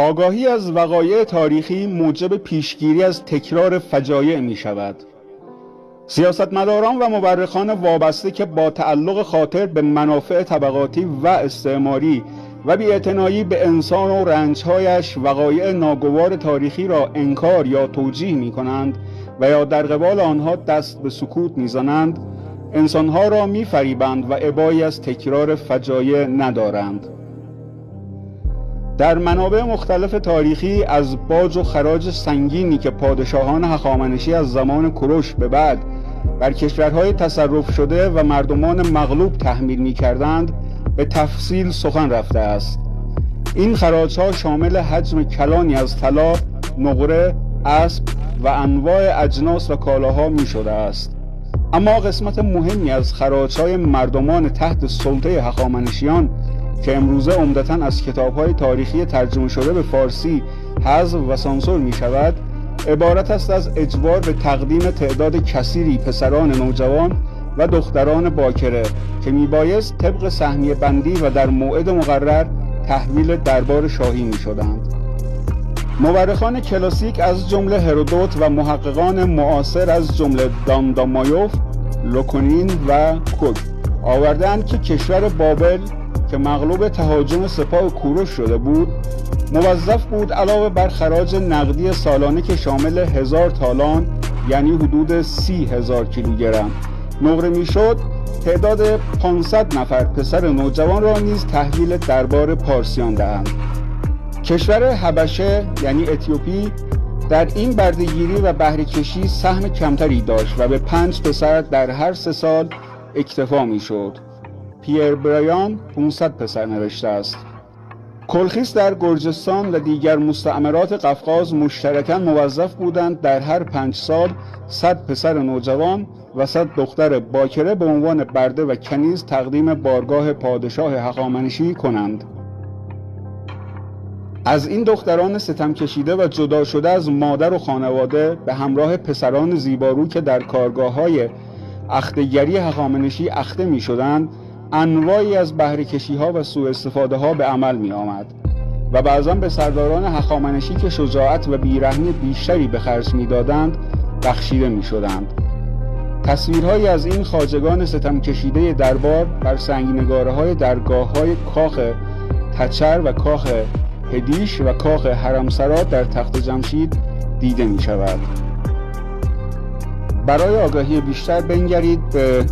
آگاهی از وقایع تاریخی موجب پیشگیری از تکرار فجایع می شود. سیاستمداران و مورخان وابسته که با تعلق خاطر به منافع طبقاتی و استعماری و بی‌اعتنایی به انسان و رنجهایش وقایع ناگوار تاریخی را انکار یا توجیه می کنند و یا در قبال آنها دست به سکوت می زنند، انسانها را می فریبند و ابایی از تکرار فجایع ندارند. در منابع مختلف تاریخی از باج و خراج سنگینی که پادشاهان هخامنشی از زمان کوروش به بعد بر کشورهای تصرف شده و مردمان مغلوب تحمیل می کردند به تفصیل سخن رفته است. این خراجها شامل حجم کلانی از طلا، نقره، اسب و انواع اجناس و کالاها می شده است. اما قسمت مهمی از خراجهای مردمان تحت سلطه هخامنشیان که امروزه عمدتاً از کتاب‌های تاریخی ترجمه شده به فارسی حذف و سانسور می‌شود، عبارت است از اجبار به تقدیم تعداد کثیری پسران نوجوان و دختران باکره که میبایست طبق سهمیه بندی و در موعد مقرر تحویل دربار شاهی می‌شدند. مورخان کلاسیک از جمله هرودوت و محققان معاصر از جمله دامدامایوف، لوکونین و کوک آوردند که کشور بابل که مغلوب تهاجم سپاه کوروش شده بود، موظف بود علاوه بر خراج نقدی سالانه که شامل 1000 تالان یعنی حدود 30,000 کیلوگرم نقره میشد، تعداد 500 نفر پسر نوجوان را نیز تحویل دربار پارسیان دهند. کشور حبشه یعنی اتیوپی در این بردهگیری و بهره کشی سهم کمتری داشت و به 5 پسر در هر 3 سال اکتفا میشد. پیر برایان 500 پسر نوشته است. کلخیس در گرجستان و دیگر مستعمرات قفقاز مشترکاً موظف بودند در هر 5 سال 100 پسر نوجوان و 100 دختر باکره به عنوان برده و کنیز تقدیم بارگاه پادشاه هخامنشی کنند. از این دختران ستم کشیده و جدا شده از مادر و خانواده به همراه پسران زیبارو که در کارگاه‌های اخته‌گری هخامنشی اخته می‌شدند، انواعی از بهره کشی‌ها و سوء استفاده ها به عمل می آمد و بعضاً به سرداران هخامنشی که شجاعت و بیرحمی بیشتری به خرج می دادند بخشیده می شدند. تصویرهایی از این خواجگان ستم کشیده دربار بر سنگینگاره های درگاه های کاخ تچر و کاخ هدیش و کاخ حرمسرا در تخت جمشید دیده می شود. برای آگاهی بیشتر بنگرید به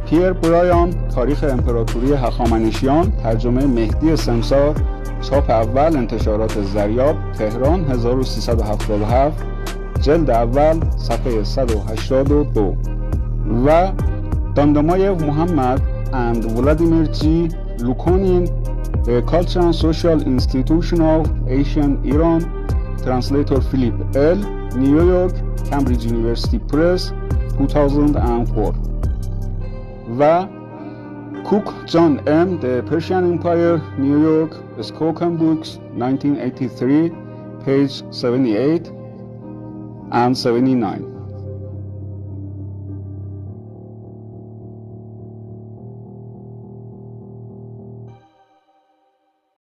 پیر برایان، تاریخ امپراتوری هخامنشیان، ترجمه مهدی سمسار، چاپ اول، انتشارات زریاب، تهران 1377، جلد اول، صفحه 182 و دامدامایف محمد and Vladimir G. Lukonin, The Culture and Social Institution of Ancient Iran, Translator Philip L. New York, Cambridge University Press, 2004 و کوک جان ام The Persian Empire, New York, Skokan Books, 1983, page 78 and 79